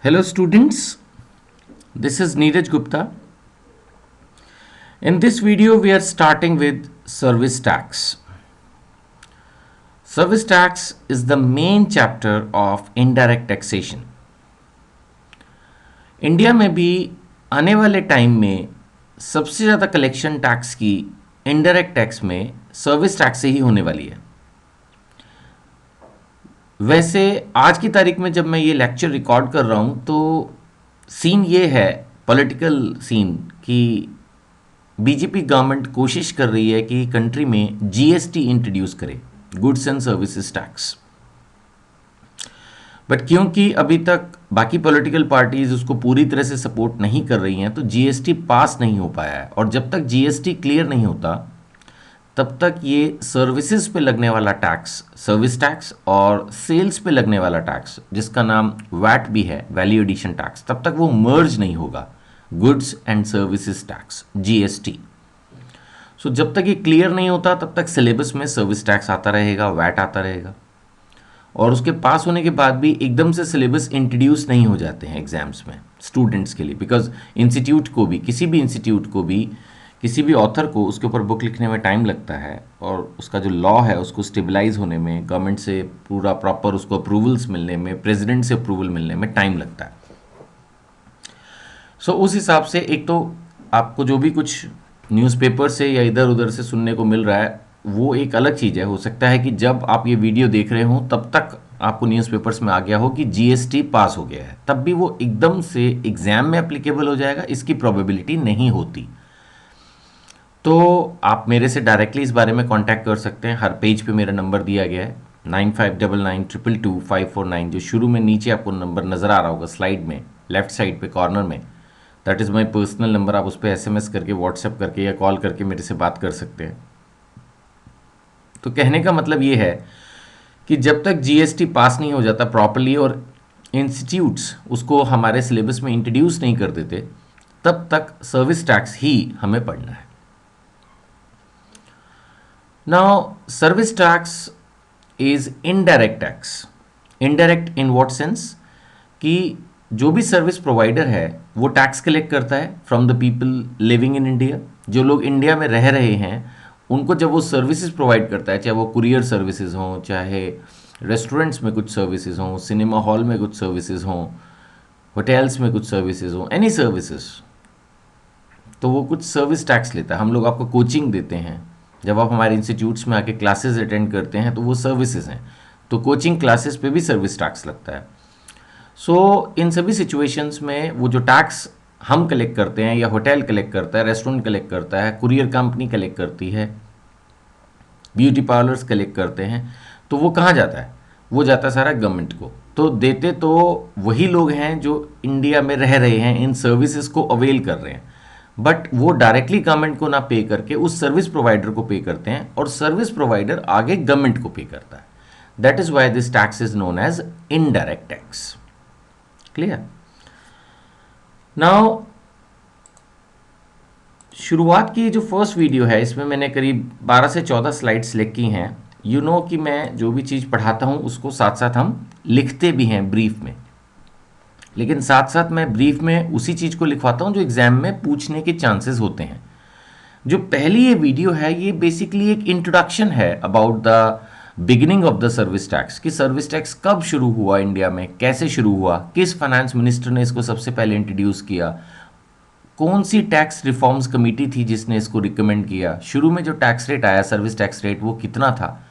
Hello students, this is Neeraj Gupta. In this video we are starting with service tax. Service tax is the main chapter of indirect taxation. India में भी आने वाले time में सबसे ज़्यादा collection tax की indirect tax में service tax से ही होने वाली है। वैसे आज की तारीख में जब मैं ये लेक्चर रिकॉर्ड कर रहा हूँ तो सीन ये है, पॉलिटिकल सीन, कि बीजेपी गवर्नमेंट कोशिश कर रही है कि कंट्री में जीएसटी इंट्रोड्यूस करे, goods and services tax. But क्योंकि अभी तक बाकी पॉलिटिकल पार्टीज उसको पूरी तरह से सपोर्ट नहीं कर रही हैं तो जीएसटी पास नहीं हो पाया है। और जब तक जीएसटी क्लियर नहीं होता तब तक ये सर्विसेज पे लगने वाला टैक्स, सर्विस टैक्स, और सेल्स पे लगने वाला टैक्स जिसका नाम वैट भी है, वैल्यू एडिशन टैक्स, तब तक वो मर्ज नहीं होगा, goods and services tax, GST. So जब तक ये क्लियर नहीं होता तब तक सिलेबस में सर्विस टैक्स आता रहेगा, वैट आता रहेगा, और उसके पास होने के बाद भी एकदम से सिलेबस इंट्रोड्यूस नहीं हो जाते हैं एग्जाम्स में स्टूडेंट्स के लिए। बिकॉज इंस्टीट्यूट को भी, किसी भी इंस्टीट्यूट को भी, किसी भी ऑथर को उसके ऊपर बुक लिखने में टाइम लगता है, और उसका जो लॉ है उसको स्टेबलाइज होने में, गवर्नमेंट से पूरा प्रॉपर उसको अप्रूवल्स मिलने में, प्रेसिडेंट से अप्रूवल मिलने में टाइम लगता है। सो उस हिसाब से एक तो आपको जो भी कुछ न्यूज़पेपर से या इधर उधर से सुनने को मिल रहा है वो एक अलग चीज़ है। हो सकता है कि जब आप ये वीडियो देख रहे हो तब तक आपको न्यूज़पेपर्स में आ गया हो कि जीएसटी पास हो गया है, तब भी वो एकदम से एग्जाम में एप्लीकेबल हो जाएगा इसकी प्रोबेबिलिटी नहीं होती। तो आप मेरे से डायरेक्टली इस बारे में कांटेक्ट कर सकते हैं। हर पेज पे मेरा नंबर दिया गया है 9599222549, जो शुरू में नीचे आपको नंबर नज़र आ रहा होगा स्लाइड में लेफ्ट साइड पे कॉर्नर में। That is my personal number. आप उस पर एसएमएस करके, व्हाट्सएप करके या कॉल करके मेरे से बात कर सकते हैं। तो कहने का मतलब ये है कि जब तक जीएसटी पास नहीं हो जाता प्रॉपरली और इंस्टीट्यूट्स उसको हमारे सिलेबस में इंट्रोड्यूस नहीं कर देते, तब तक सर्विस टैक्स ही हमें पढ़ना है। Now service tax is indirect tax. Indirect in what sense कि जो भी सर्विस प्रोवाइडर है वो टैक्स कलेक्ट करता है from the people living in India. जो लोग इंडिया में रह रहे हैं उनको जब वो सर्विसेज प्रोवाइड करता है, चाहे वो कुरियर सर्विसेज हों, चाहे रेस्टोरेंट्स में कुछ सर्विसेज हों, सिनेमा हॉल में कुछ सर्विसेज हों, होटल्स में कुछ सर्विसेज हों, एनी सर्विसेज, तो वो कुछ सर्विस टैक्स लेता है। हम लोग आपको कोचिंग देते हैं, जब आप हमारे इंस्टीट्यूट्स में आके क्लासेस अटेंड करते हैं तो वो सर्विसेज हैं, तो कोचिंग क्लासेस पे भी सर्विस टैक्स लगता है। सो इन सभी सिचुएशंस में वो जो टैक्स हम कलेक्ट करते हैं, या होटल कलेक्ट करता है, रेस्टोरेंट कलेक्ट करता है, कुरियर कंपनी कलेक्ट करती है, ब्यूटी पार्लर्स कलेक्ट करते हैं, तो वो कहाँ जाता है? वो जाता है सारा गवर्नमेंट को। तो देते तो वही लोग हैं जो इंडिया में रह रहे हैं, इन सर्विसेज को अवेल कर रहे हैं, बट वो डायरेक्टली गवर्नमेंट को ना पे करके उस सर्विस प्रोवाइडर को पे करते हैं, और सर्विस प्रोवाइडर आगे गवर्नमेंट को पे करता है। That is why this tax is known as indirect tax. Clear? Now शुरुआत की जो फर्स्ट वीडियो है इसमें मैंने करीब 12 से 14 स्लाइड सेलेक्ट की हैं। यू नो कि मैं जो भी चीज़ पढ़ाता हूँ उसको साथ साथ हम लिखते भी हैं ब्रीफ में, लेकिन साथ साथ मैं ब्रीफ में उसी चीज़ को लिखवाता हूँ जो एग्जाम में पूछने के चांसेस होते हैं। जो पहली ये वीडियो है ये बेसिकली एक इंट्रोडक्शन है about the beginning of the service tax, कि सर्विस टैक्स कब शुरू हुआ इंडिया में, कैसे शुरू हुआ, किस फाइनेंस मिनिस्टर ने इसको सबसे पहले इंट्रोड्यूस किया, कौन सी टैक्स रिफॉर्म्स कमेटी थी जिसने इसको रिकमेंड किया, शुरू में जो टैक्स रेट आया, सर्विस टैक्स रेट, वो कितना था,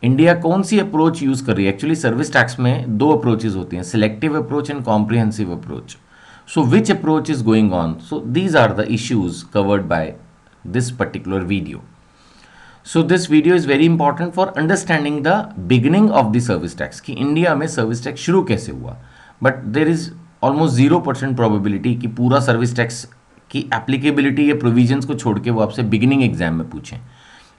इंडिया कौन सी अप्रोच यूज कर रही है। एक्चुअली सर्विस टैक्स में दो अप्रोचेज होती हैं, selective approach and comprehensive approach. So which approach is going on? So these are the issues covered by this particular video. So this video is very important for understanding the beginning of the service tax, कि India में service tax शुरू कैसे हुआ। But there is almost 0% probability कि पूरा service tax की applicability या provisions को छोड़ के वो आपसे बिगिनिंग एग्जाम में पूछें।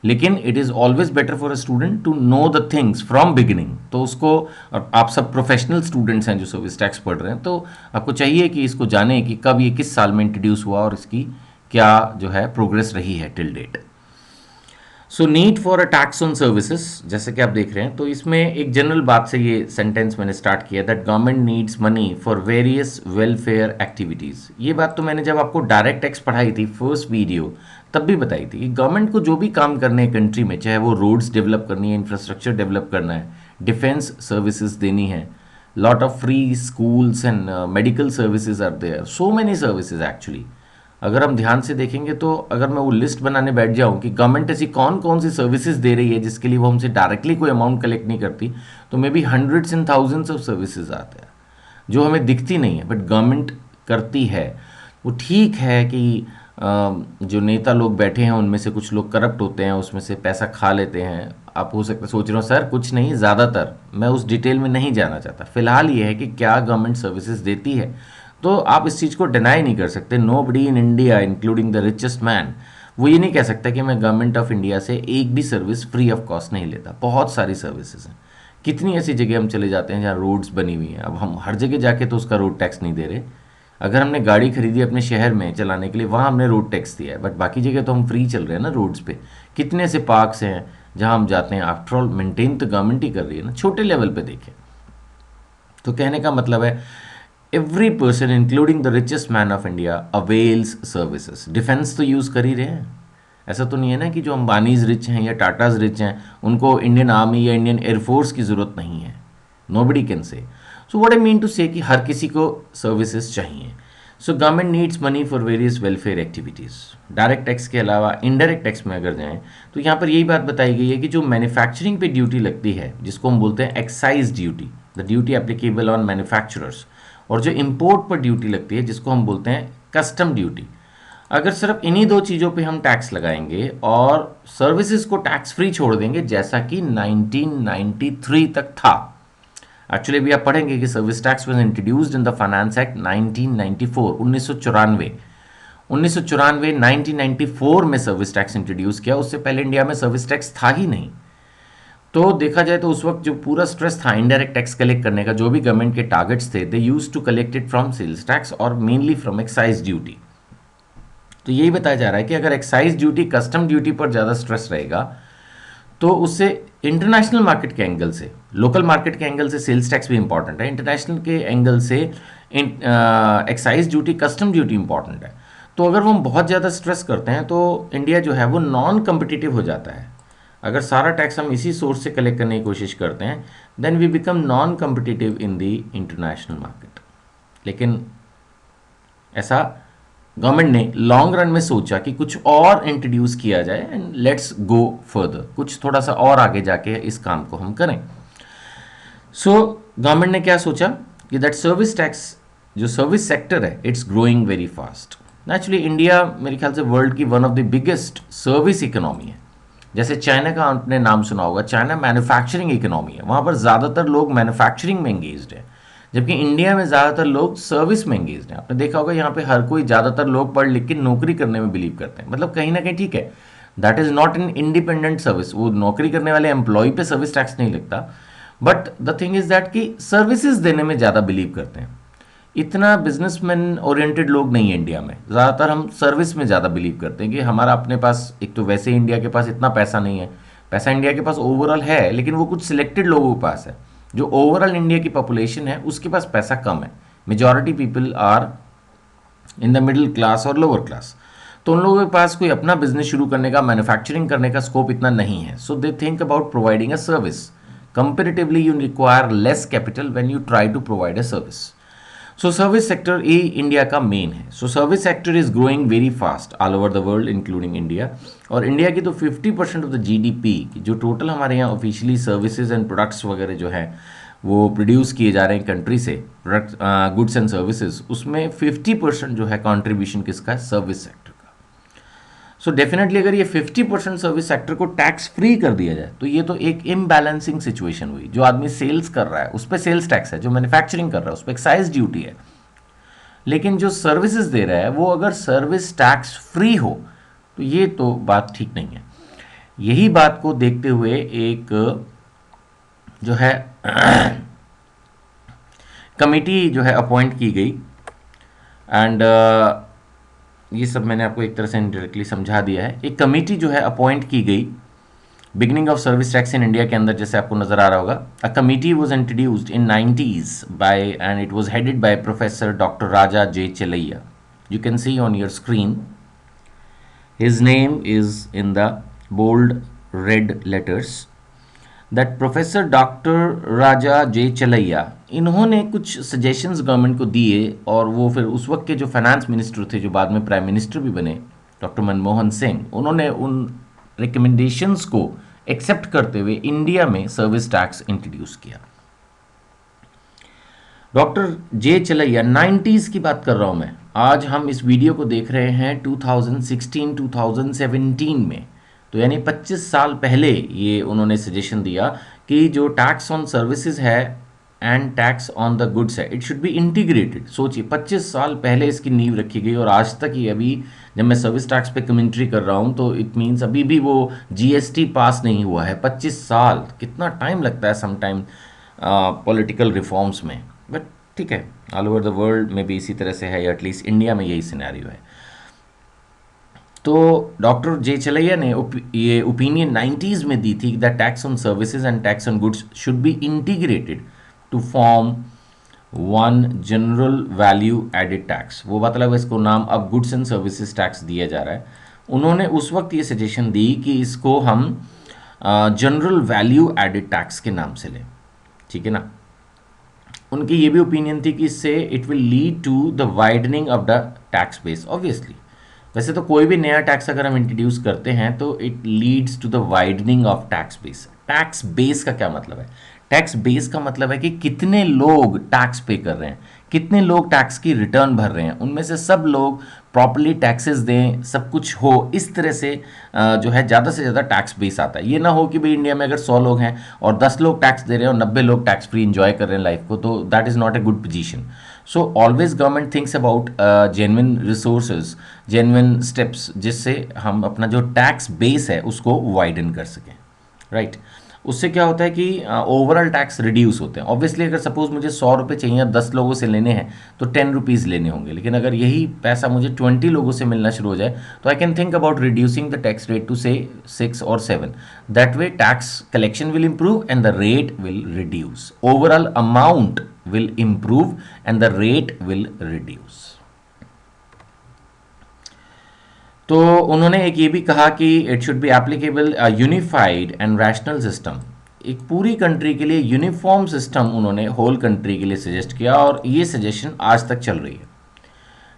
लेकिन it is always better for a student to know the things from beginning. तो उसको, और आप सब प्रोफेशनल स्टूडेंट्स हैं जो सर्विस टैक्स पढ़ रहे हैं, तो आपको चाहिए कि इसको जानें कि कब ये किस साल में इंट्रोड्यूस हुआ और इसकी क्या जो है प्रोग्रेस रही है till date. So need for a tax on services, जैसे कि आप देख रहे हैं, तो इसमें एक जनरल बात से ये सेंटेंस मैंने स्टार्ट किया, that government needs money for various welfare activities. ये बात तो मैंने जब आपको डायरेक्ट टैक्स पढ़ाई थी फर्स्ट वीडियो तब भी बताई थी कि गवर्नमेंट को जो भी काम करने हैं कंट्री में, चाहे वो रोड्स डेवलप करनी है, इंफ्रास्ट्रक्चर डेवलप करना है, डिफेंस सर्विसेज देनी है, lot of free schools and medical services are there, so many services actually. अगर हम ध्यान से देखेंगे तो अगर मैं वो लिस्ट बनाने बैठ जाऊं कि गवर्नमेंट ऐसी कौन कौन सी सर्विसेज दे रही है जिसके लिए वो हमसे डायरेक्टली कोई अमाउंट कलेक्ट नहीं करती, तो may be hundreds and thousands of services आते हैं जो हमें दिखती नहीं है बट गवर्नमेंट करती है। वो ठीक है कि जो नेता लोग बैठे हैं उनमें से कुछ लोग करप्ट होते हैं, उसमें से पैसा खा लेते हैं। आप हो सकता है सोच रहे हो सर कुछ नहीं, ज़्यादातर, मैं उस डिटेल में नहीं जाना चाहता। फिलहाल ये है कि क्या गवर्नमेंट सर्विसेज देती है, तो आप इस चीज़ को डिनाई नहीं कर सकते। Nobody in India including the richest man वो ये नहीं कह सकता कि मैं गवर्नमेंट ऑफ इंडिया से एक भी सर्विस फ्री ऑफ कॉस्ट नहीं लेता। बहुत सारी सर्विसेज हैं। कितनी ऐसी जगह हम चले जाते हैं जहाँ रोड्स बनी हुई हैं, अब हम हर जगह जाके तो उसका रोड टैक्स नहीं दे रहे। अगर हमने गाड़ी खरीदी अपने शहर में चलाने के लिए, वहाँ हमने रोड टैक्स दिया है, बट बाकी जगह तो हम फ्री चल रहे हैं ना रोड्स पे। कितने से पार्क्स हैं जहाँ हम जाते हैं, आफ्टर ऑल मेंटेन तो गवर्नमेंट ही कर रही है ना, छोटे लेवल पे देखें। तो कहने का मतलब है every person including the richest man of India avails services. Defence तो यूज़ कर ही रहे हैं। ऐसा तो नहीं है ना कि जो अंबानीज रिच हैं या टाटाज रिच हैं उनको इंडियन आर्मी या इंडियन एयरफोर्स की ज़रूरत नहीं है। Nobody can say. So what I mean to say कि हर किसी को सर्विसेज चाहिए। सो government needs money for various welfare activities. Direct tax के अलावा इनडायरेक्ट टैक्स में अगर जाएं तो यहाँ पर यही बात बताई गई है कि जो मैन्युफैक्चरिंग पे ड्यूटी लगती है, जिसको हम बोलते हैं excise duty, the duty applicable on manufacturers, और जो इंपोर्ट पर ड्यूटी लगती है जिसको हम बोलते हैं कस्टम ड्यूटी, अगर सिर्फ इन्हीं दो चीज़ों पे हम टैक्स लगाएंगे और सर्विसेज को टैक्स फ्री छोड़ देंगे जैसा कि 1993 तक था। एक्चुअली भी आप पढ़ेंगे कि service tax was introduced in the finance act 1994, 1994 1994 में सर्विस टैक्स इंट्रोड्यूस किया। उससे पहले इंडिया में सर्विस टैक्स था ही नहीं। तो देखा जाए तो उस वक्त जो पूरा स्ट्रेस था इनडायरेक्ट टैक्स कलेक्ट करने का, जो भी गवर्नमेंट के टारगेट्स थे, they used to collect it from sales tax और मेनली फ्रॉम एक्साइज ड्यूटी। तो यही बताया जा रहा है कि अगर एक्साइज ड्यूटी, कस्टम ड्यूटी पर ज़्यादा स्ट्रेस रहेगा तो उससे इंटरनेशनल मार्केट के एंगल से, लोकल मार्केट के एंगल से सेल्स टैक्स भी इंपॉर्टेंट है, इंटरनेशनल के एंगल से excise duty, custom duty important है। तो अगर वो हम बहुत ज़्यादा स्ट्रेस करते हैं तो इंडिया जो है वो नॉन कम्पिटिटिव हो जाता है। अगर सारा टैक्स हम इसी सोर्स से कलेक्ट करने की कोशिश करते हैं then we become non competitive in the international market. लेकिन ऐसा गवर्नमेंट ने लॉन्ग रन में सोचा कि कुछ और इंट्रोड्यूस किया जाए एंड लेट्स गो फर्दर, कुछ थोड़ा सा और आगे जाके इस काम को हम करें। सो गवर्नमेंट ने क्या सोचा कि दैट सर्विस टैक्स, जो सर्विस सेक्टर है, it's growing very fast. Naturally India मेरे ख्याल से वर्ल्ड की one of the biggest service economy है। जैसे चाइना का आपने नाम सुना होगा, चाइना मैन्युफैक्चरिंग इकोनॉमी है, वहाँ पर ज़्यादातर लोग मैन्युफैक्चरिंग में एंगेज्ड है, जबकि इंडिया में ज़्यादातर लोग सर्विस में एंगेज्ड हैं। आपने देखा होगा यहाँ पे हर कोई, ज़्यादातर लोग पढ़ लिख के नौकरी करने में बिलीव करते हैं। मतलब कहीं ना कहीं ठीक है, that is not an independent service, वो नौकरी करने वाले एम्प्लॉय पे सर्विस टैक्स नहीं लगता, but the thing is that कि सर्विसेज देने में ज़्यादा बिलीव करते हैं। इतना बिजनेसमैन ओरिएंटेड लोग नहीं है इंडिया में, ज़्यादातर हम सर्विस में ज़्यादा बिलीव करते हैं कि हमारा अपने पास, एक तो वैसे इंडिया के पास इतना पैसा नहीं है, पैसा इंडिया के पास ओवरऑल है लेकिन वो कुछ सिलेक्टेड लोगों के पास है। जो ओवरऑल इंडिया की पॉपुलेशन है उसके पास पैसा कम है, majority people are in the middle class और लोअर क्लास। तो उन लोगों के पास कोई अपना बिजनेस शुरू करने का, मैन्युफैक्चरिंग करने का स्कोप इतना नहीं है। So they think about providing a service. Comparatively you require less capital when you try to provide a service. So service sector ये इंडिया का मेन है। So service sector is growing very fast all over the world including India. और India की तो 50% of the GDP, जो total हमारे यहाँ officially services and products वगैरह जो है वो प्रोड्यूस किए जा रहे हैं कंट्री से, प्रोडक्ट, गुड्स एंड सर्विसेज, उसमें 50% जो है कॉन्ट्रीब्यूशन किसका है, सर्विस सेक्टर का। सो डेफिनेटली अगर ये 50% सर्विस सेक्टर को टैक्स फ्री कर दिया जाए तो ये तो एक इम्बैलेंसिंग सिचुएशन हुई। जो आदमी सेल्स कर रहा है उस पर सेल्स टैक्स है, जो मैन्युफैक्चरिंग कर रहा है उस पर एक्साइज ड्यूटी है, लेकिन जो सर्विसेज दे रहा है वो अगर सर्विस टैक्स फ्री हो तो ये तो बात ठीक नहीं है। यही बात को देखते हुए एक जो है कमिटी जो है अपॉइंट की गई एंड ये सब मैंने आपको एक तरह से इनडायरेक्टली समझा दिया है। एक कमेटी जो है अपॉइंट की गई beginning of service tax in India के अंदर जैसे आपको नजर आ रहा होगा, a committee was introduced in 90s by and it was headed by professor doctor Raja J Chelliah. You can see on your screen his name is in the bold red letters that Professor Dr. Raja J. Chalaiya. इन्होंने कुछ suggestions government को दिए और वो फिर उस वक्त के जो फाइनेंस मिनिस्टर थे, जो बाद में प्राइम मिनिस्टर भी बने, डॉक्टर मनमोहन सिंह, उन्होंने उन रिकमेंडेशंस को एक्सेप्ट करते हुए इंडिया में सर्विस टैक्स इंट्रोड्यूस किया. डॉक्टर जे चलैया, 90s की बात कर रहा हूँ मैं. आज हम इस वीडियो को देख रहे हैं 2016-2017 में, तो यानी 25 साल पहले ये उन्होंने सजेशन दिया कि जो टैक्स ऑन सर्विसेज है and tax on the goods है, इट शुड बी इंटीग्रेटेड. सोचिए 25 साल पहले इसकी नींव रखी गई और आज तक ये, अभी जब मैं सर्विस टैक्स पे कमेंट्री कर रहा हूँ तो इट मीन्स अभी भी वो जीएसटी पास नहीं हुआ है. 25 साल, कितना टाइम लगता है समटाइम पॉलिटिकल रिफॉर्म्स में. बट ठीक है, ऑल ओवर द वर्ल्ड में भी इसी तरह से है, या एटलीस्ट इंडिया में यही सिनेरियो है. तो डॉक्टर जे चलैया ने ये ओपिनियन 90s में दी थी that tax on services and tax on goods should be integrated to form one general value added tax. वो मतलब इसको नाम अब गुड्स एंड सर्विसेज टैक्स दिया जा रहा है. उन्होंने उस वक्त ये सजेशन दी कि इसको हम जनरल वैल्यू एडेड टैक्स के नाम से लें. ठीक है ना. उनकी ये भी ओपिनियन थी कि इससे it will lead to the widening of the tax base. Obviously वैसे तो कोई भी नया टैक्स अगर हम इंट्रोड्यूस करते हैं तो it leads to the widening of tax base. Tax base का क्या मतलब है? टैक्स बेस का मतलब है कि कितने लोग टैक्स पे कर रहे हैं, कितने लोग टैक्स की रिटर्न भर रहे हैं, उनमें से सब लोग प्रॉपर्ली टैक्सेस दें, सब कुछ हो. इस तरह से जो है ज़्यादा से ज़्यादा टैक्स बेस आता है. ये ना हो कि भाई इंडिया में अगर 100 लोग हैं और 10 लोग टैक्स दे रहे हैं और 90 लोग टैक्स फ्री इंजॉय कर रहे हैं लाइफ को, तो that is not a good position. So always government thinks about genuine resources, genuine steps, जिससे हम अपना जो टैक्स बेस है उसको वाइडन कर सकें. राइट. उससे क्या होता है कि ओवरऑल टैक्स रिड्यूस होते हैं. ऑब्वियसली अगर सपोज मुझे 100 रुपये चाहिए, 10 लोगों से लेने हैं तो 10 रुपीज़ लेने होंगे. लेकिन अगर यही पैसा मुझे 20 लोगों से मिलना शुरू हो जाए तो I can think about reducing the tax rate to say 6 और 7. That way tax collection will improve and the rate will reduce. Overall amount will improve and the rate will reduce. तो उन्होंने एक ये भी कहा कि it should be applicable unified and rational system. एक पूरी कंट्री के लिए यूनिफॉर्म सिस्टम उन्होंने होल कंट्री के लिए सजेस्ट किया और ये सजेशन आज तक चल रही है.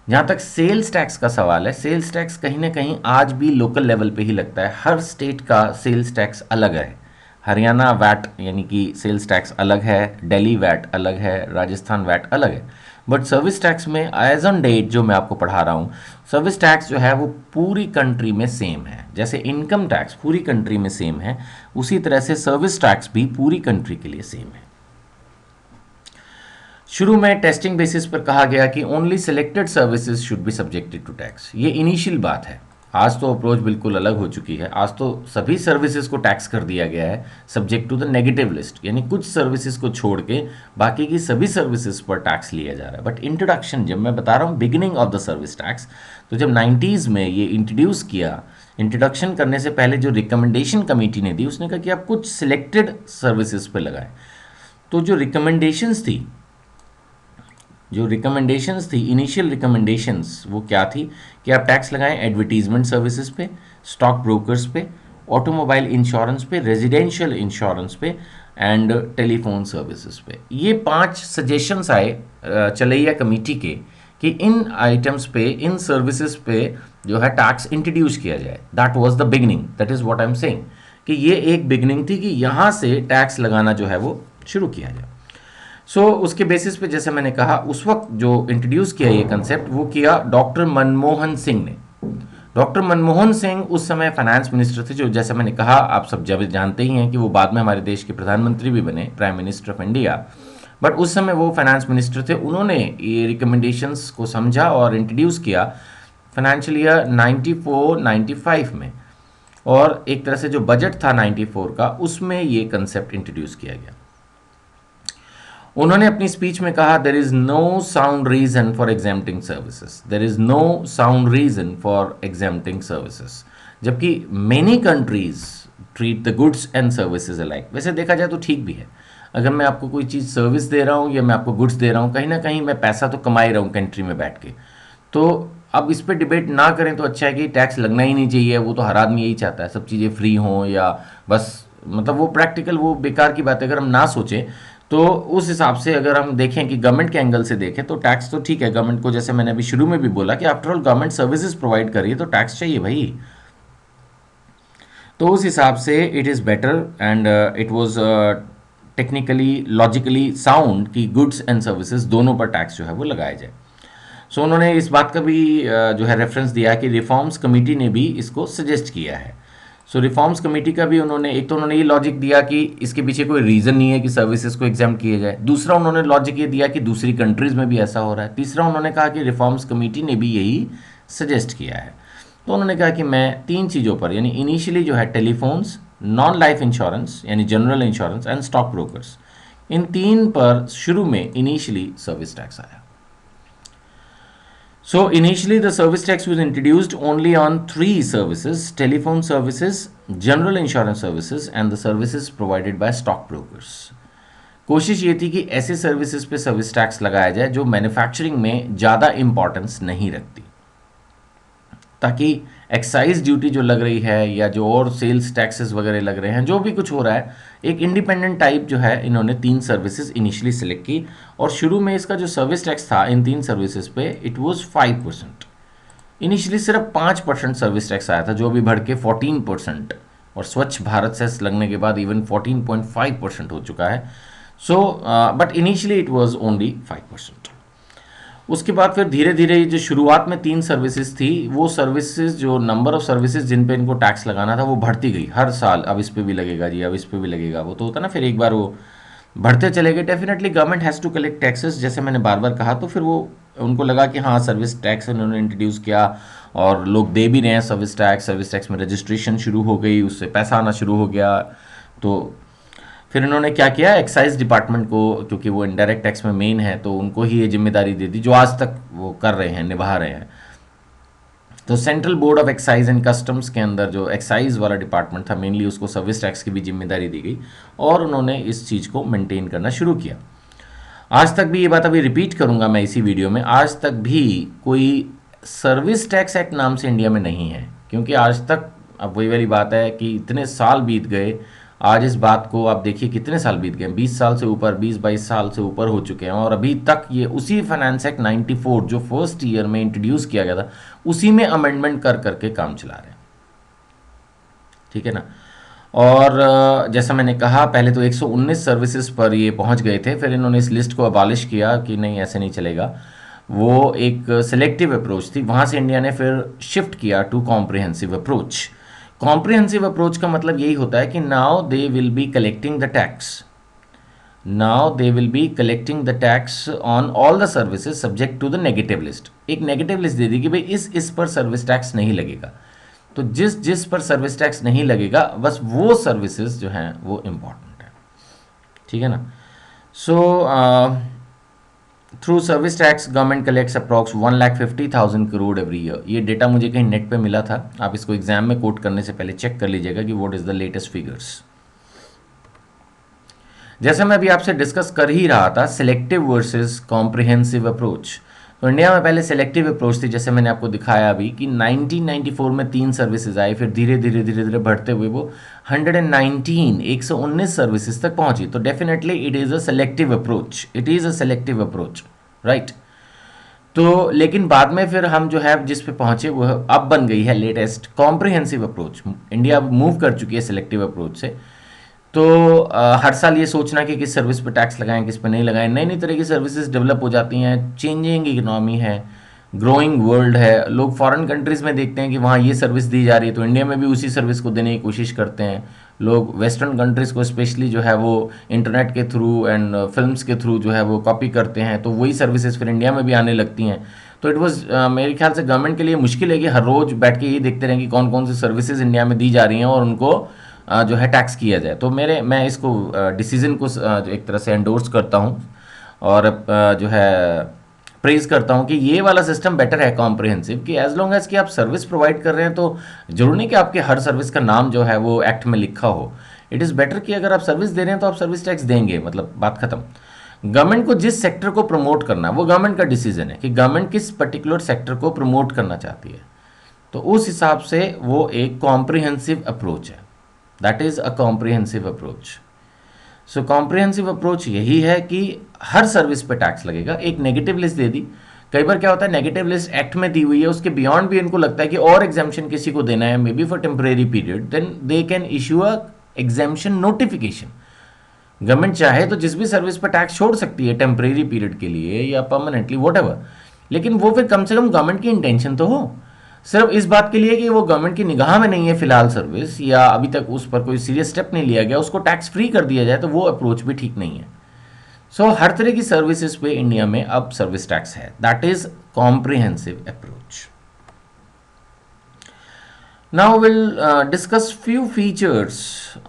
जहाँ तक सेल्स टैक्स का सवाल है, सेल्स टैक्स कहीं ना कहीं आज भी लोकल लेवल पे ही लगता है. हर स्टेट का सेल्स टैक्स अलग है. हरियाणा वैट यानी कि सेल्स टैक्स अलग है, दिल्ली वैट अलग है, राजस्थान वैट अलग है. बट सर्विस टैक्स में एज ऑन डेट जो मैं आपको पढ़ा रहा हूँ, सर्विस टैक्स जो है वो पूरी कंट्री में सेम है. जैसे इनकम टैक्स पूरी कंट्री में सेम है, उसी तरह से सर्विस टैक्स भी पूरी कंट्री के लिए सेम है. शुरू में टेस्टिंग बेसिस पर कहा गया कि only selected services should be subjected to tax. ये इनिशियल बात है. आज तो अप्रोच बिल्कुल अलग हो चुकी है. आज तो सभी सर्विसेज को टैक्स कर दिया गया है subject to the negative list, यानी कुछ सर्विसेज को छोड़ के बाकी की सभी सर्विसेज पर टैक्स लिया जा रहा है. बट इंट्रोडक्शन, जब मैं बता रहा हूँ beginning of the service tax, तो जब 90s में ये इंट्रोड्यूस किया, इंट्रोडक्शन करने से पहले जो रिकमेंडेशन कमेटी ने दी, उसने कहा कि आप कुछ सिलेक्टेड सर्विसेज पर लगाएं. तो जो रिकमेंडेशंस थी, इनिशियल रिकमेंडेशंस, वो क्या थी कि आप टैक्स लगाएं एडवर्टीजमेंट सर्विसेज पे, स्टॉक ब्रोकर्स पे, ऑटोमोबाइल इंश्योरेंस पे, रेजिडेंशियल इंश्योरेंस पे एंड टेलीफोन सर्विसेज पे. ये 5 सजेशंस आए चलैया कमेटी के कि इन आइटम्स पे, इन सर्विसेज पे जो है टैक्स इंट्रोड्यूस किया जाए. That was the beginning. That is what I am saying कि ये एक बिगनिंग थी कि यहाँ से टैक्स लगाना जो है वो शुरू किया जाए. उसके बेसिस पे जैसे मैंने कहा, उस वक्त जो इंट्रोड्यूस किया ये कंसेप्ट, वो किया डॉक्टर मनमोहन सिंह ने. डॉक्टर मनमोहन सिंह उस समय फाइनेंस मिनिस्टर थे, जो जैसे मैंने कहा आप सब जब जानते ही हैं कि वो बाद में हमारे देश के प्रधानमंत्री भी बने, prime minister of India. But उस समय वो फाइनेंस मिनिस्टर थे. उन्होंने ये रिकमेंडेशंस को समझा और इंट्रोड्यूस किया फाइनेंशियल ईयर 94-95 में. और एक तरह से जो बजट था 94 का, उसमें ये कंसेप्ट इंट्रोड्यूस किया गया. उन्होंने अपनी स्पीच में कहा, there is no sound reason for exempting services. There is no sound reason for exempting services. जबकि many countries treat the goods and services alike. वैसे देखा जाए तो ठीक भी है, अगर मैं आपको कोई चीज़ सर्विस दे रहा हूँ या मैं आपको गुड्स दे रहा हूँ, कहीं ना कहीं मैं पैसा तो कमा ही रहा हूँ कंट्री में बैठ के। तो अब इस पर डिबेट ना करें तो अच्छा है कि टैक्स लगना ही नहीं चाहिए, वो तो हर आदमी यही चाहता है सब चीज़ें फ्री हों, या बस मतलब वो प्रैक्टिकल, वो बेकार की बात है। अगर हम ना सोचें तो उस हिसाब से अगर हम देखें कि गवर्नमेंट के एंगल से देखें तो टैक्स तो ठीक है, गवर्नमेंट को, जैसे मैंने अभी शुरू में भी बोला कि after all government services provide कर रही है तो टैक्स चाहिए भाई। तो उस हिसाब से it is better and it was technically logically sound कि गुड्स एंड सर्विसेज दोनों पर टैक्स जो है वो लगाया जाए। सो उन्होंने इस बात का भी जो है रेफरेंस दिया कि रिफॉर्म्स कमेटी ने भी इसको सजेस्ट किया है। सो रिफॉर्म्स कमेटी का भी उन्होंने, एक तो उन्होंने ये लॉजिक दिया कि इसके पीछे कोई रीज़न नहीं है कि सर्विसेज को एग्जाम किया जाए, दूसरा उन्होंने लॉजिक ये दिया कि दूसरी कंट्रीज़ में भी ऐसा हो रहा है, तीसरा उन्होंने कहा कि रिफॉर्म्स कमेटी ने भी यही सजेस्ट किया है। तो उन्होंने कहा कि मैं तीन चीज़ों पर, यानी इनिशियली जो है टेलीफोन्स, नॉन लाइफ इंश्योरेंस यानी general insurance and stock brokers, इन तीन पर शुरू में इनिशियली सर्विस टैक्स आया। So initially the service tax was introduced only on three services: telephone services, general insurance services and the services provided by stock brokers. कोशिश ये थी कि ऐसे सर्विसेज पे सर्विस टैक्स लगाया जाए जो मैन्युफैक्चरिंग में ज़्यादा इंपॉर्टेंस नहीं रखती, ताकि एक्साइज ड्यूटी जो लग रही है या जो और सेल्स टैक्सेस वगैरह लग रहे हैं, जो भी कुछ हो रहा है, एक इंडिपेंडेंट टाइप जो है इन्होंने तीन सर्विसेज इनिशियली सेलेक्ट की। और शुरू में इसका जो सर्विस टैक्स था इन तीन सर्विसेज पे इट वाज 5%। इनिशियली सिर्फ 5% सर्विस टैक्स आया था, जो अभी बढ़ के 14%, और स्वच्छ भारत सेस लगने के बाद इवन 14.5% हो चुका है। So but initially it was only 5%। उसके बाद फिर धीरे धीरे जो शुरुआत में तीन सर्विसेज थी, वो सर्विसेज, जो नंबर ऑफ सर्विसेज जिन पे इनको टैक्स लगाना था वो बढ़ती गई हर साल। अब इस पे भी लगेगा जी, अब इस पे भी लगेगा, वो तो होता ना, फिर एक बार वो बढ़ते चले गए। Definitely government has to collect taxes, जैसे मैंने बार बार कहा। तो फिर वो उनको लगा कि हाँ सर्विस टैक्स उन्होंने इंट्रोड्यूस किया और लोग दे भी रहे हैं सर्विस टैक्स में रजिस्ट्रेशन शुरू हो गई, उससे पैसा आना शुरू हो गया। तो फिर इन्होंने क्या किया, एक्साइज डिपार्टमेंट को, क्योंकि वो इनडायरेक्ट टैक्स में मेन है, तो उनको ही ये जिम्मेदारी दे दी जो आज तक वो कर रहे हैं, निभा रहे हैं। तो central board of excise and customs के अंदर जो एक्साइज वाला डिपार्टमेंट था मेनली, उसको सर्विस टैक्स की भी जिम्मेदारी दी गई और उन्होंने इस चीज़ को मेंटेन करना शुरू किया। आज तक भी, ये बात अभी रिपीट करूंगा मैं इसी वीडियो में, आज तक भी कोई सर्विस टैक्स एक्ट नाम से इंडिया में नहीं है, क्योंकि आज तक, अब वही वाली बात है कि इतने साल बीत गए, आज इस बात को आप देखिए कितने साल बीत गए, 20 साल से ऊपर, 20-22 साल से ऊपर हो चुके हैं, और अभी तक ये उसी फाइनेंस एक्ट 94 जो फर्स्ट ईयर में इंट्रोड्यूस किया गया था, उसी में अमेंडमेंट कर करके काम चला रहे हैं। ठीक है ना। और जैसा मैंने कहा, पहले तो 119 सर्विसेज पर ये पहुंच गए थे, फिर इन्होंने इस लिस्ट को अबॉलिश किया कि नहीं ऐसे नहीं चलेगा। वो एक सिलेक्टिव अप्रोच थी, वहाँ से इंडिया ने फिर शिफ्ट किया to comprehensive approach. Comprehensive approach का मतलब यही होता है कि now they will be collecting the tax, now they will be collecting the tax on all the services subject to the negative list. एक नेगेटिव लिस्ट दे दी कि भाई इस पर सर्विस टैक्स नहीं लगेगा, तो जिस पर सर्विस टैक्स नहीं लगेगा बस वो सर्विसेज जो हैं वो इम्पॉर्टेंट है। ठीक है ना। So through service tax government collects approx 1,50,000 crore every year. ये डेटा मुझे कहीं नेट पे मिला था, आप इसको एग्जाम में कोट करने से पहले चेक कर लीजिएगा कि what is the latest figures. जैसे मैं अभी आपसे डिस्कस कर ही रहा था, सिलेक्टिव वर्सेस कॉम्प्रिहेंसिव अप्रोच। तो इंडिया में पहले सिलेक्टिव अप्रोच थी, जैसे मैंने आपको दिखाया अभी कि 1994 में 3 सर्विसेज आई, फिर धीरे धीरे बढ़ते हुए वो 119 सर्विसेज तक पहुंची। तो definitely it is a selective approach, it is a selective approach, right. तो लेकिन बाद में फिर हम जो है जिस पे पहुंचे वो अब बन गई है latest comprehensive approach. India move कर चुकी है सिलेक्टिव अप्रोच से। तो हर साल ये सोचना कि किस सर्विस पर टैक्स लगाएं, किस पर नहीं लगाएं, नई नई तरह की सर्विसेज डेवलप हो जाती हैं, चेंजिंग इकोनॉमी है, ग्रोइंग वर्ल्ड है, लोग फॉरेन कंट्रीज़ में देखते हैं कि वहाँ ये सर्विस दी जा रही है तो इंडिया में भी उसी सर्विस को देने की कोशिश करते हैं। लोग वेस्टर्न कंट्रीज़ को स्पेशली जो है वो इंटरनेट के थ्रू एंड फिल्म्स के थ्रू जो है वो कॉपी करते हैं, तो वही सर्विसेज फिर इंडिया में भी आने लगती हैं। तो इट वाज मेरे ख्याल से गवर्नमेंट के लिए मुश्किल है कि हर रोज़ बैठ के ये देखते रहें कि कौन कौन सी सर्विसेज इंडिया में दी जा रही हैं और उनको जो है टैक्स किया जाए। तो मैं इसको डिसीजन को एक तरह से एंडोर्स करता हूँ और जो है प्रेज करता हूँ कि ये वाला सिस्टम बेटर है कॉम्प्रिहेंसिव, कि एज लॉन्ग एज कि आप सर्विस प्रोवाइड कर रहे हैं तो जरूरी नहीं कि आपके हर सर्विस का नाम जो है वो एक्ट में लिखा हो। इट इज़ बेटर कि अगर आप सर्विस दे रहे हैं तो आप सर्विस टैक्स देंगे, मतलब बात खत्म। गवर्नमेंट को जिस सेक्टर को प्रमोट करना है वो गवर्नमेंट का डिसीजन है कि गवर्नमेंट किस पर्टिकुलर सेक्टर को प्रमोट करना चाहती है, तो उस हिसाब से वो एक कॉम्प्रिहेंसिव अप्रोच है। That is a comprehensive approach. So comprehensive approach यही है कि हर सर्विस पे टैक्स लगेगा। एक नेगेटिव लिस्ट दे दी, कई बार क्या होता है नेगेटिव लिस्ट एक्ट में दी हुई है, उसके बियॉन्ड भी इनको लगता है कि और एग्जाम्शन किसी को देना है, may be for temporary period, then they can issue a exemption notification. Government चाहे तो जिस भी सर्विस पर टैक्स छोड़ सकती है टेम्परेरी पीरियड के लिए या परमानेंटली व्हाटएवर, लेकिन वो फिर कम से कम गवर्नमेंट की इंटेंशन तो हो। सिर्फ इस बात के लिए कि वो गवर्नमेंट की निगाह में नहीं है फिलहाल सर्विस, या अभी तक उस पर कोई सीरियस स्टेप नहीं लिया गया, उसको टैक्स फ्री कर दिया जाए, तो वो अप्रोच भी ठीक नहीं है। सो हर तरह की सर्विसेज पे इंडिया में अब सर्विस टैक्स है। That is comprehensive approach. Now will discuss few features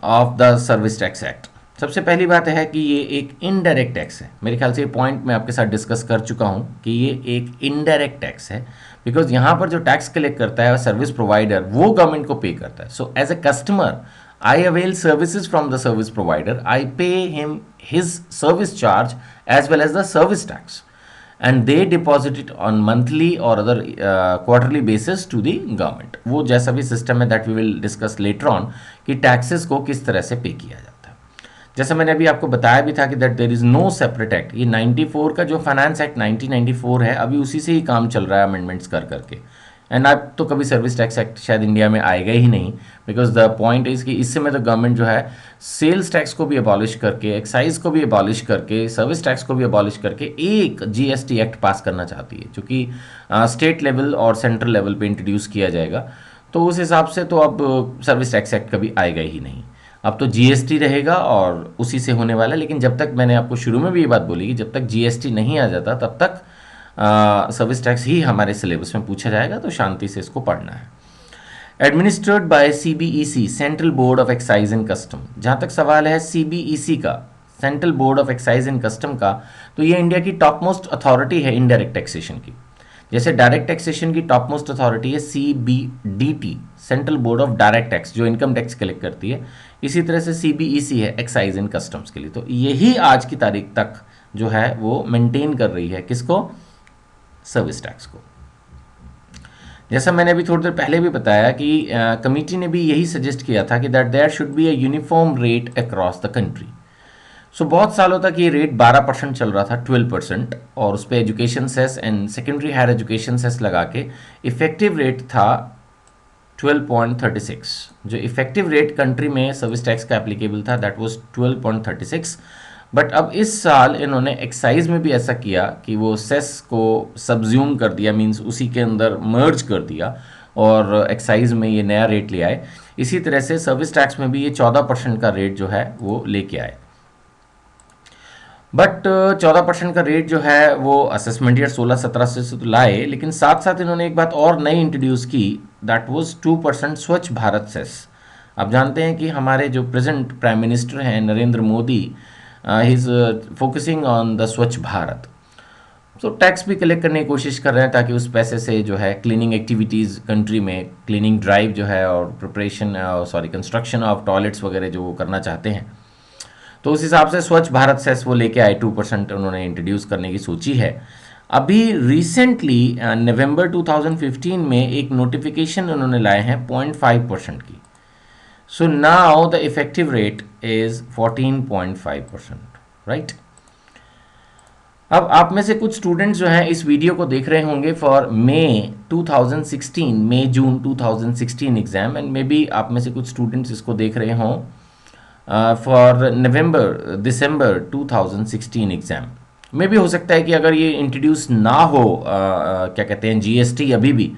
of the service tax act. सबसे पहली बात है कि ये एक इनडायरेक्ट टैक्स है। मेरे ख्याल से ये पॉइंट मैं आपके साथ डिस्कस कर चुका हूँ कि ये एक इनडायरेक्ट टैक्स है, बिकॉज यहाँ पर जो टैक्स कलेक्ट करता है सर्विस प्रोवाइडर वो गवर्नमेंट को पे करता है। So as a customer I avail services from the service provider, I pay him his service charge as well as the service tax, and they deposit it on monthly और other quarterly basis to the government. वो जैसा भी system है that we will discuss later on कि taxes को किस तरह से पे किया जाता है। जैसा मैंने अभी आपको बताया भी था कि that there is no separate act. ये 94 का जो फाइनेंस एक्ट 1994 है, अभी उसी से ही काम चल रहा है अमेंडमेंट्स कर करके। एंड अब तो कभी सर्विस टैक्स एक्ट शायद इंडिया में आएगा ही नहीं, बिकॉज द पॉइंट इज कि इस समय तो गवर्नमेंट जो है सेल्स टैक्स को भी अबॉलिश करके, एक्साइज को भी अबॉलिश करके, सर्विस टैक्स को भी अबॉलिश करके एक जीएसटी एक्ट पास करना चाहती है, जो कि स्टेट लेवल और सेंट्रल लेवल पे इंट्रोड्यूस किया जाएगा। तो उस हिसाब से तो अब सर्विस टैक्स एक्ट कभी आएगा ही नहीं, अब तो जीएसटी रहेगा और उसी से होने वाला है। लेकिन जब तक, मैंने आपको शुरू में भी ये बात बोली कि जब तक जीएसटी नहीं आ जाता तब तक सर्विस टैक्स ही हमारे सिलेबस में पूछा जाएगा, तो शांति से इसको पढ़ना है। Administered by CBEC, central board of excise and custom. जहाँ तक सवाल है सीबीईसी का, central board of excise and custom का, तो ये इंडिया की टॉप मोस्ट अथॉरिटी है इनडायरेक्ट टैक्सेशन की। जैसे डायरेक्ट टैक्सेशन की टॉप मोस्ट अथॉरिटी है CBDT, central board of direct tax, जो इनकम टैक्स कलेक्ट करती है, इसी तरह से सीबीईसी है एक्साइज एंड कस्टम्स के लिए। तो यही आज की तारीख तक जो है वो मेंटेन कर रही है किसको, सर्विस टैक्स को। जैसा मैंने अभी थोड़ी देर पहले भी बताया कि कमेटी ने भी यही सजेस्ट किया था कि that there should be a uniform rate across the country. So बहुत सालों तक ये रेट 12% चल रहा था, 12%, और उस पर education cess and secondary higher education cess लगा के इफेक्टिव रेट था 12.36। जो इफेक्टिव रेट कंट्री में सर्विस टैक्स का एप्लीकेबल था दैट वाज 12.36। बट अब इस साल इन्होंने एक्साइज में भी ऐसा किया कि वो सेस को सब्ज्यूम कर दिया, मींस उसी के अंदर मर्ज कर दिया, और एक्साइज में ये नया रेट ले आए। इसी तरह से सर्विस टैक्स में भी ये 14% का रेट जो है वो लेके आए। बट 14% का रेट जो है वो असेसमेंट ईयर 16-17 से तो लाए, लेकिन साथ साथ इन्होंने एक बात और नई इंट्रोड्यूस की, दैट वाज 2% स्वच्छ भारत सेस। आप जानते हैं कि हमारे जो प्रेजेंट प्राइम मिनिस्टर हैं Narendra Modi, he is focusing on the स्वच्छ भारत। तो टैक्स भी कलेक्ट करने की कोशिश कर रहे हैं ताकि उस पैसे से जो है क्लीनिंग एक्टिविटीज़ कंट्री में, क्लीनिंग ड्राइव जो है और प्रिपरेशन कंस्ट्रक्शन ऑफ टॉयलेट्स वगैरह जो वो करना चाहते हैं, तो उस हिसाब से स्वच्छ भारत सेस वो लेके आए, 2% उन्होंने इंट्रोड्यूस करने की सोची है। अभी रिसेंटली नवंबर 2015 में एक नोटिफिकेशन उन्होंने लाए हैं 0.5% की। So now the effective rate is 14.5%, right. अब आप में से कुछ स्टूडेंट्स जो हैं इस वीडियो को देख रहे होंगे for May June 2016 exam, and maybe आप में से कुछ स्टूडेंट्स इसको देख रहे हों फॉर दिसंबर 2016 एग्जाम। में भी हो सकता है कि अगर ये इंट्रोड्यूस ना हो क्या कहते हैं जीएसटी अभी भी,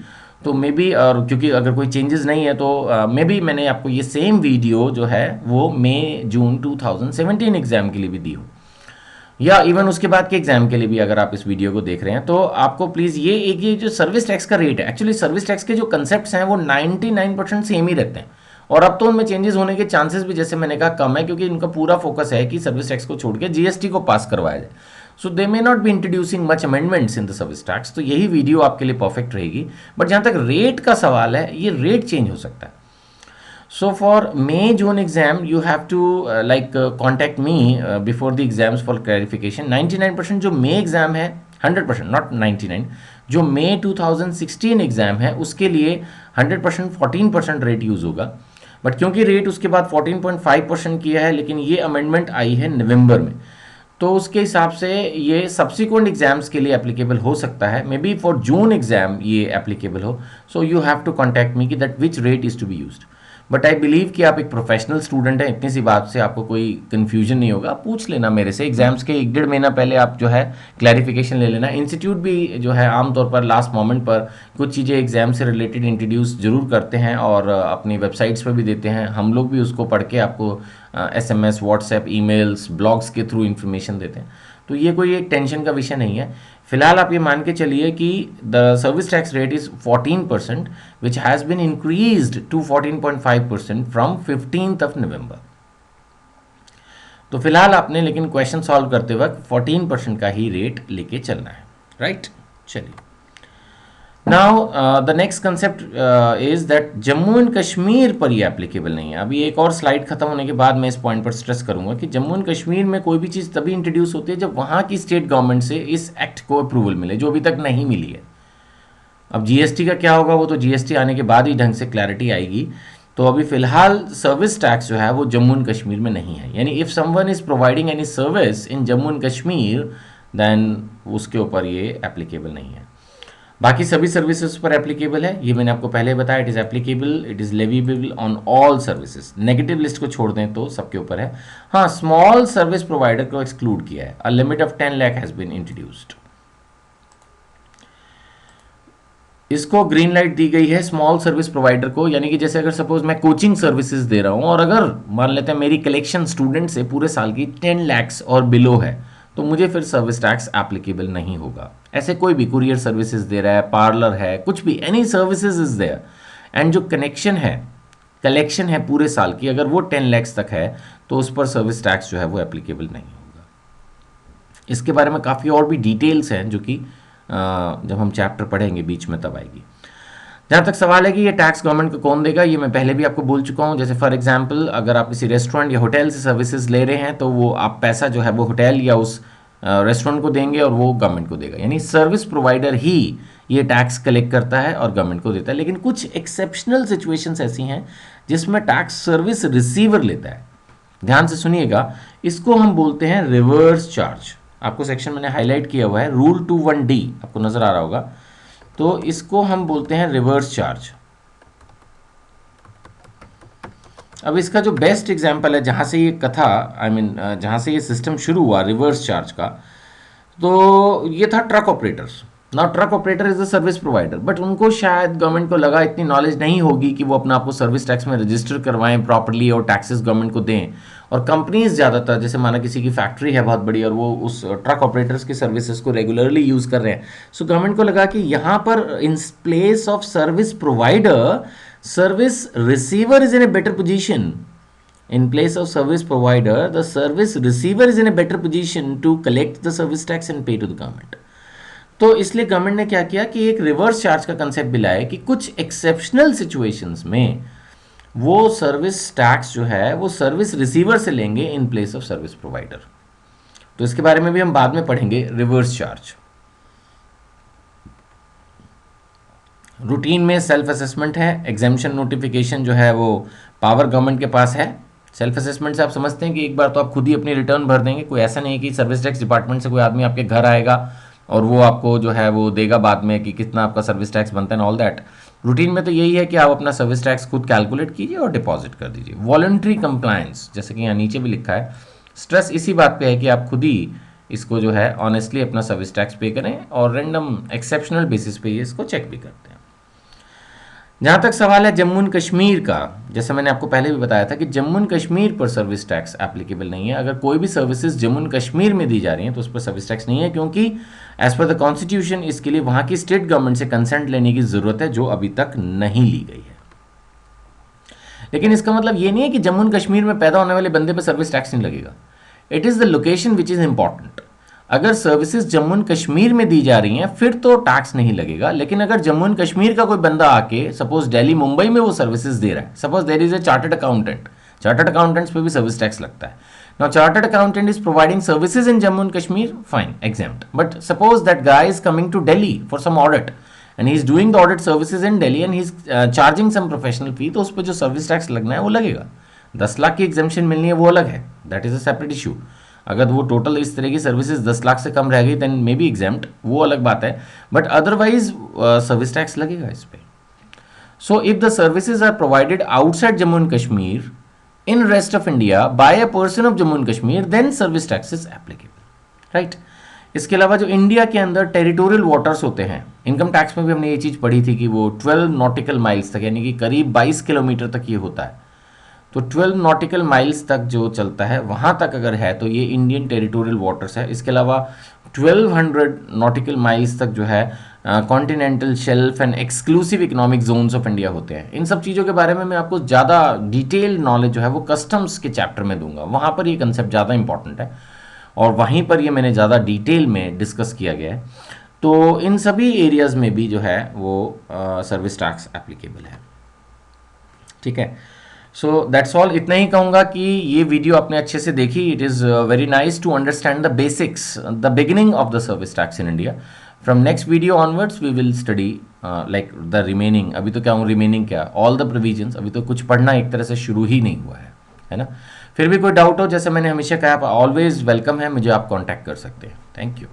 तो मे बी, और क्योंकि अगर कोई चेंजेस नहीं है तो मे बी मैंने आपको ये सेम वीडियो जो है वो मई जून 2017 एग्जाम के लिए भी दी हो, या इवन उसके बाद के एग्जाम के लिए भी अगर आप इस वीडियो को देख रहे हैं, तो आपको प्लीज़ ये जो सर्विस टैक्स का रेट है, एक्चुअली सर्विस टैक्स के जो कंसेप्ट्स हैं वो 99% सेम ही रहते हैं, और अब तो उनमें चेंजेस होने के चांसेस भी, जैसे मैंने कहा, कम है, क्योंकि इनका पूरा फोकस है कि सर्विस टैक्स को छोड़ के जीएसटी को पास करवाया जाए। So they may not be introducing much amendments in the service tax. तो यही वीडियो आपके लिए परफेक्ट रहेगी। बट जहाँ तक रेट का सवाल है, ये रेट चेंज हो सकता है। So for May June exam you have to contact me before the exams for clarification। 99% जो May exam है, 100% not 99, जो May 2016 एग्जाम है उसके लिए 100% 14% रेट यूज़ होगा। बट क्योंकि रेट उसके बाद 14.5% किया है, लेकिन ये अमेंडमेंट आई है नवंबर में, तो उसके हिसाब से ये सब्सिक्वेंट एग्जाम्स के लिए एप्लीकेबल हो सकता है। May be for June exam ये एप्लीकेबल हो। So you have to contact me कि that which rate is to be used. But I believe कि आप एक प्रोफेशनल स्टूडेंट हैं, इतनी सी बात से आपको कोई कन्फ्यूजन नहीं होगा। पूछ लेना मेरे से, एग्जाम्स के 1-1.5 महीना पहले आप जो है क्लैरिफिकेशन ले लेना। इंस्टीट्यूट भी जो है आमतौर पर लास्ट मोमेंट पर कुछ चीज़ें एग्जाम से रिलेटेड इंट्रोड्यूस जरूर करते हैं और अपनी वेबसाइट्स पर भी देते हैं। हम लोग भी उसको पढ़ के आपको SMS, व्हाट्सएप, ईमेल्स, ब्लॉग्स के थ्रू इन्फॉर्मेशन देते हैं। तो ये कोई एक टेंशन का विषय नहीं है। फिलहाल आप ये मान के चलिए कि the service tax rate is 14%, which has been increased to 14.5% from 15th of November. तो फिलहाल आपने लेकिन क्वेश्चन सॉल्व करते वक्त 14% का ही रेट लेके चलना है, राइट? चलिए, now the next concept is that Jammu and Kashmir पर ये एप्लीकेबल नहीं है। अभी एक और स्लाइड खत्म होने के बाद मैं इस पॉइंट पर स्ट्रेस करूंगा कि जम्मू एंड कश्मीर में कोई भी चीज़ तभी इंट्रोड्यूस होती है जब वहाँ की स्टेट गवर्नमेंट से इस एक्ट को अप्रूवल मिले, जो अभी तक नहीं मिली है। अब GST का क्या होगा, वो तो GST आने के बाद ही ढंग से क्लैरिटी आएगी। तो अभी फिलहाल सर्विस टैक्स जो है वो जम्मू एंड कश्मीर में नहीं है। यानी if someone is providing any service in Jammu and Kashmir, then उसके ऊपर ये एप्लीकेबल नहीं है। बाकी सभी सर्विसेज पर एप्लीकेबल है, ये मैंने आपको पहले बताया। It is applicable, it is leviable on all services. Negative list को छोड़ दें तो सबके ऊपर है। हाँ, स्मॉल सर्विस प्रोवाइडर को एक्सक्लूड किया है। A limit of 10 lakh has been introduced. इसको ग्रीन लाइट दी गई है स्मॉल सर्विस प्रोवाइडर को। यानी कि जैसे अगर सपोज मैं कोचिंग सर्विसेज दे रहा हूँ और अगर मान लेते हैं मेरी कलेक्शन स्टूडेंट से पूरे साल की 10 लाख और बिलो है, तो मुझे फिर सर्विस टैक्स एप्लीकेबल नहीं होगा। ऐसे कोई भी कुरियर सर्विसेज दे रहा है, पार्लर है, कुछ भी, any services is there, and जो कलेक्शन है पूरे साल की, अगर वो 10 लाख तक है तो उस पर सर्विस टैक्स जो है वो एप्लीकेबल नहीं होगा। इसके बारे में काफ़ी और भी डिटेल्स हैं जो कि जब हम चैप्टर पढ़ेंगे बीच में तब आएगी। जहाँ तक सवाल है कि ये टैक्स गवर्नमेंट को कौन देगा, ये मैं पहले भी आपको बोल चुका हूँ। जैसे फॉर एग्जांपल अगर आप किसी रेस्टोरेंट या होटल से सर्विसेज ले रहे हैं तो वो आप पैसा जो है वो होटल या उस रेस्टोरेंट को देंगे और वो गवर्नमेंट को देगा। यानी सर्विस प्रोवाइडर ही ये टैक्स कलेक्ट करता है और गवर्नमेंट को देता है। लेकिन कुछ एक्सेप्शनल सिचुएशंस ऐसी हैं जिसमें टैक्स सर्विस रिसीवर लेता है। ध्यान से सुनिएगा, इसको हम बोलते हैं रिवर्स चार्ज। आपको सेक्शन मैंने हाईलाइट किया हुआ है, रूल 21D आपको नजर आ रहा होगा। तो इसको हम बोलते हैं रिवर्स चार्ज। अब इसका जो बेस्ट एग्जांपल है जहां से ये कथा जहां से ये सिस्टम शुरू हुआ रिवर्स चार्ज का, तो ये था truck operators. Now truck operator is a service provider, but उनको शायद गवर्नमेंट को लगा इतनी नॉलेज नहीं होगी कि वो अपना आपको सर्विस टैक्स में रजिस्टर करवाएं प्रॉपर्ली और टैक्सेस गवर्नमेंट को दें। और कंपनीज ज़्यादातर, जैसे माना किसी की फैक्ट्री है बहुत बड़ी और वो उस ट्रक ऑपरेटर्स की सर्विसेज को रेगुलरली यूज़ कर रहे हैं, सो गवर्नमेंट को लगा कि यहाँ पर in place of service provider, service receiver is in a better position. In place of service provider, the service receiver is in a better position to collect the service tax and pay to the government. तो इसलिए government ने क्या किया कि एक reverse charge का concept भी लाया कि कुछ एक्सेप्शनल सिचुएशंस में वो सर्विस टैक्स जो है वो सर्विस रिसीवर से लेंगे in place of service provider. तो इसके बारे में भी हम बाद में पढ़ेंगे, रिवर्स चार्ज। रूटीन में सेल्फ असेसमेंट है, एग्जेम्पशन नोटिफिकेशन जो है वो पावर गवर्नमेंट के पास है। सेल्फ असेसमेंट से आप समझते हैं कि एक बार तो आप खुद ही अपनी रिटर्न भर देंगे, कोई ऐसा नहीं है कि सर्विस टैक्स डिपार्टमेंट से कोई आदमी आपके घर आएगा और वो आपको जो है वो देगा बाद में कि कितना आपका सर्विस टैक्स बनता है, ऑल दैट। रूटीन में तो यही है कि आप अपना सर्विस टैक्स खुद कैलकुलेट कीजिए और डिपॉजिट कर दीजिए। वॉलंटरी कंप्लायंस, जैसे कि यहाँ नीचे भी लिखा है, स्ट्रेस इसी बात पे है कि आप खुद ही इसको जो है ऑनेस्टली अपना सर्विस टैक्स पे करें और रैंडम एक्सेप्शनल बेसिस पे ये इसको चेक भी करते हैं। जहाँ तक सवाल है जम्मू एंड कश्मीर का, जैसे मैंने आपको पहले भी बताया था कि जम्मू एंड कश्मीर पर सर्विस टैक्स एप्लीकेबल नहीं है। अगर कोई भी सर्विसेज जम्मू एंड कश्मीर में दी जा रही हैं तो उस पर सर्विस टैक्स नहीं है, क्योंकि एज पर द कॉन्स्टिट्यूशन इसके लिए वहाँ की स्टेट गवर्नमेंट से कंसेंट लेने की ज़रूरत है, जो अभी तक नहीं ली गई है। लेकिन इसका मतलब ये नहीं है कि जम्मू एंड कश्मीर में पैदा होने वाले बंदे पर सर्विस टैक्स नहीं लगेगा। It is the location which is important. अगर सर्विसेज जम्मू एंड कश्मीर में दी जा रही हैं फिर तो टैक्स नहीं लगेगा, लेकिन अगर जम्मू एंड कश्मीर का कोई बंदा आके सपोज दिल्ली मुंबई में वो सर्विसेज दे रहा है, suppose there is a chartered accountant, chartered accountants पे भी सर्विस टैक्स लगता है. Now chartered accountant is providing services in Jammu and Kashmir, fine, exempt. But suppose that guy is coming to Delhi for some audit and he is doing the audit services in Delhi and he is charging some professional fee, तो उस पर जो service tax लगना है वो लगेगा. 10 लाख की exemption मिलनी है वो अलग है, that is a separate issue. अगर वो टोटल इस तरह की सर्विसेज 10 लाख से कम रह गई देन मे बी एग्जेम्प्ट, वो अलग बात है, बट अदरवाइज सर्विस टैक्स लगेगा इस पे. So if the services are provided outside Jammu and Kashmir in rest of India by a person of Jammu and Kashmir then service tax is applicable, right. इसके अलावा जो इंडिया के अंदर टेरिटोरियल वाटर्स होते हैं, इनकम टैक्स में भी हमने ये चीज़ पढ़ी थी कि वो 12 नॉटिकल माइल्स तक, यानी कि करीब 22 किलोमीटर तक ये होता है. तो 12 नॉटिकल माइल्स तक जो चलता है वहाँ तक अगर है तो ये इंडियन टेरिटोरियल वाटर्स है. इसके अलावा 1200 नॉटिकल माइल्स तक जो है continental shelf and exclusive economic zones of India होते हैं. इन सब चीज़ों के बारे में मैं आपको ज़्यादा डिटेल नॉलेज जो है वो कस्टम्स के चैप्टर में दूंगा, वहाँ पर ये कंसेप्ट ज़्यादा इंपॉर्टेंट है और वहीं पर ये मैंने ज़्यादा डिटेल में डिस्कस किया गया है. तो इन सभी एरियाज़ में भी जो है वो सर्विस टैक्स एप्लीकेबल है, ठीक है. So that's all. इतना ही कहूँगा कि ये वीडियो आपने अच्छे से देखी. It is very nice to understand the basics, the beginning of the service tax in India. From next video onwards we will study like the remaining. अभी तो क्या हूँ, रिमेनिंग क्या, ऑल द प्रोविजंस. अभी तो कुछ पढ़ना एक तरह से शुरू ही नहीं हुआ है ना. फिर भी कोई डाउट हो, जैसे मैंने हमेशा कहा, आप ऑलवेज वेलकम है, मुझे आप कॉन्टैक्ट कर सकते हैं. Thank you.